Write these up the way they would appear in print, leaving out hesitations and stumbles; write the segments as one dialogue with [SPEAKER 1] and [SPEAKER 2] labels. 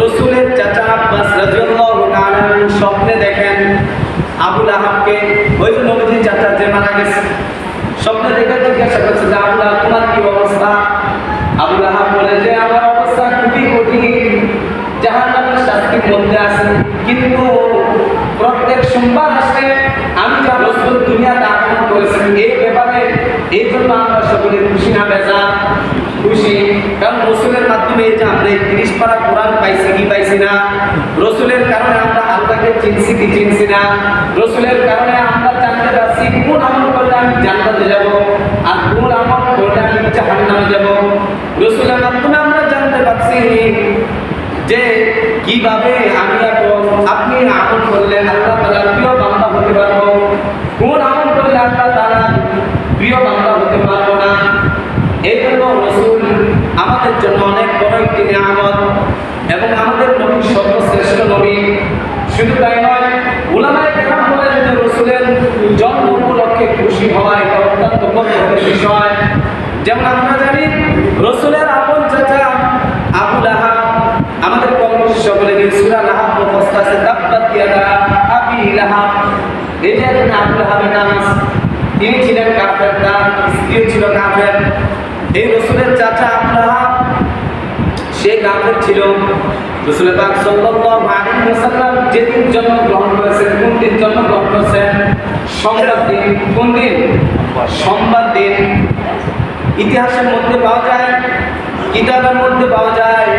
[SPEAKER 1] রাসূলের চাচা আব্বাস রাদিয়াল্লাহু তাআলা স্বপ্নে দেখেন আবু লাহাবকে, ওই যে নবীজির চাচা যে মারা গেছে, স্বপ্নে দেখে জিজ্ঞাসা করছে যে আবু লাহাব তোমার কি অবস্থা? আবু লাহাব বলে যে আমার অবস্থা খুবই কঠিন, জাহান্নামের শাস্তির মধ্যে আছে, কিন্তু প্রত্যেক সোমবার আসলে আমি যা রাসূল দুনিয়াতে আগমন করেছেন এই ব্যাপারে, এই জন্য আমরা সকলে খুশি না বেজার? খুশি, কারণ রাসূলের মাধ্যমে এই যে আমরা 30 পারা কোরআন পাইছি কি পাইছি না, রাসূলের কারণে আমরা আল্লাহকে চিনছি কি চিনছি না, রাসূলের কারণে আমরা জানতে পারছি কোন আমল করলে আমি জান্নাতে যাব আর কোন আমল করলে আমি জাহান্নামে যাব। রাসূলের মাধ্যমে আমরা জানতে পারছি যে কিভাবে আমি এখন আপনি আমল করলে আল্লাহ তাআলার প্রিয় বান্দা হতে পারবো, কোন আমল করলে আল্লাহ তাআলার প্রিয় বান্দা হতে পারবো না। এই জন্য রাসূল আমাদের জন্য অনেক বড় একটি নিয়ামত এবং আমাদের নবী সর্বশ্রেষ্ঠ নবী। শুধু তাই নয়, উলামায়ে কেরাম বলেন যে রাসূলের জন্ম উপলক্ষে খুশি হওয়া এটা অত্যন্ত বড় বিষয়। যেমন আমরা জানি রাসূলের আপন চাচা আবু লাহাব, আমাদের কম সকলে সূরা লাহাব মুখস্থ আছে, তাব্বাত ইয়াদা আবি লাহাব, এই যে এখানে আবু লাহাবের নাম আছে, তিনি ছিলেন কাফের, তার স্ত্রী ছিল কাফের। এই রাসূলের চাচা আবু লাহাব সে কাফের ছিল। রাসূল পাক সাল্লাল্লাহু আলাইহি ওয়াসাল্লাম যেদিন জন্মগ্রহণ করেছেন, কোন দিন জন্মগ্রহণ করেছেন? সোমবার দিন। কোন দিন? সোমবার দিন। ইতিহাসের মধ্যে পাওয়া যায়, কিতাবের মধ্যে পাওয়া যায়,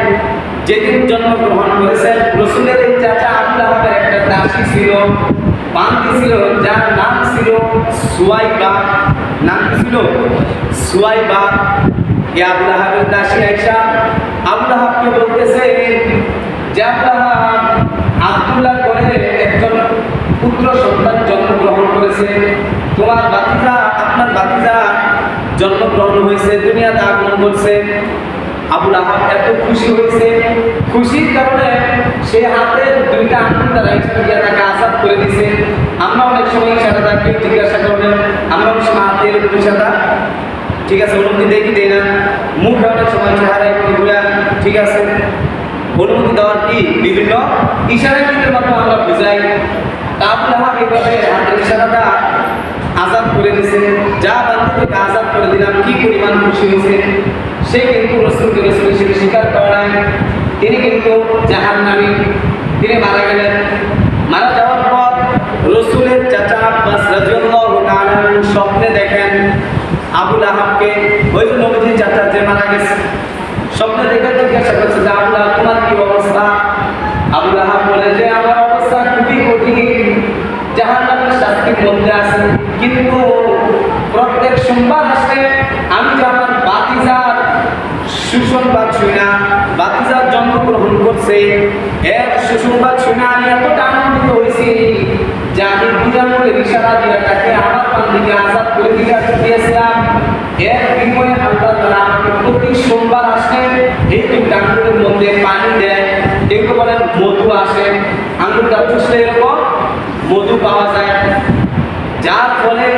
[SPEAKER 1] যেদিন জন্মগ্রহণ করেছেন রাসূলের এই চাচা আবু লাহাবের একটা দাসী ছিল, বান্দি ছিল, যার নাম ছিল সুয়াইবা। নাম কি ছিল? সুয়াইবা। এই আবু লাহাবের দাসী আয়েশা আবু লাহাবকে বলতেছে যে আবু লাহাব আব্দুল্লাহ করে একজন পুত্র সন্তান জন্মগ্রহণ করেছে, তোমার ভাতিজা, আপনার ভাতিজা জন্মগ্রহণ হয়েছে, দুনিয়াতে আগমন করছে। আবু লাহাব এত খুশি হয়েছে, খুশির কারণে সে হাতের দুইটা আঙুল দ্বারা ইশারা তাকে আজাদ করে দিয়েছে। আমরা অনেক সময় ইশারা তাকে জিজ্ঞাসা করবেন, আমরা অনেক সময় হাতের ইশারা ঠিক আছে অনুমতি দেই কি দেই না, মুখে অনেক সময় চেহারা একটু ঘুরা ঠিক আছে, অনুমতি দেওয়ার কি বিভিন্ন ইশারা কিন্তু মাধ্যমে আমরা বুঝাই। তা আবু লাহাব এইভাবে হাতের ইশারাটা আজাদ করে দিয়েছে, যা বান্ধব থেকে আজাদ করে দিলাম, কি পরিমাণ খুশি হয়েছে। সে কিন্তু রাসূলকে রাসূল হিসেবে স্বীকার করে নাই, তিনি কিন্তু জাহান্নামী, তিনি মারা গেলেন। মারা যাওয়ার পর রাসূলের চাচা আব্বাস রাদিয়াল্লাহু তাআলা স্বপ্নে দেখেন আবু লাহাবকে, ওই যে নবীজির চাচা যে মারা গেছে, স্বপ্নে দেখে জিজ্ঞাসা করছে যে আবু লাহাব তোমার কি অবস্থা? আবু লাহাব বলে যে আমার অবস্থা খুবই কঠিন, জাহান্নামের শাস্তির মধ্যে আছে, কিন্তু প্রত্যেক সোমবার আসলে আমি যে আমার ভাতিজার সুসংবাদ শুনি না, ভাতিজার জন্মগ্রহণ করছে, এর সুসংবাদ শুনে আমি এতটা আনন্দিত হয়েছি যে আমি বিনামূল্যে ইশারা দিয়ে তাকে আমার বান্দিকে আজাদ করে দিয়েছিলাম। এর বিনিময়ে আল্লাহ তাআলা আমাকে প্রতি সোমবার আসলে এই দুইটা আঙ্গুলের মধ্যে পানি দেয়, এগুলো বলেন মধু আসে, আঙ্গুলটা চুষলে এরকম মধু পাওয়া যায়, যার ফলে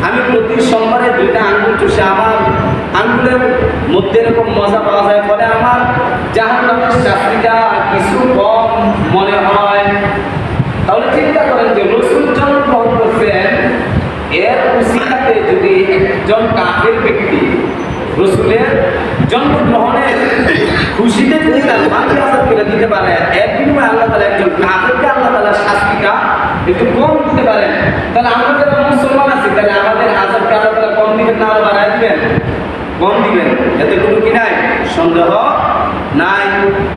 [SPEAKER 1] আমি প্রতি সোমবারে দুইটা আঙ্গুল চুষে আমার আঙ্গুলের মধ্যে এরকম মজা পাওয়া যায়, ফলে আমার জাহান্নামের শাস্তিটা কিছু কম মনে হয়। তাহলে চিন্তা করেন যে রাসূল জন্মগ্রহণ করছেন, এর উসিলাতে যদি একজন কাফের ব্যক্তি রাসূলের জন্মগ্রহণের খুশিতে যদি তার মাকে আজাদ করে দিতে পারে, এর বিনিময়ে আল্লাহ তাআলা একজন কাফেরকে আল্লাহ তাআলা শাস্তিটা একটু কম দিতে পারেন, তাহলে আমরা যারা মুসলমান আছি তাহলে আমাদের আজাদকে আল্লাহ তাআলা কম দিবেন না আরো বাড়ায় দিবেন? কম দিবেন, এতে কোনো কি নাই, সন্দেহ নাই।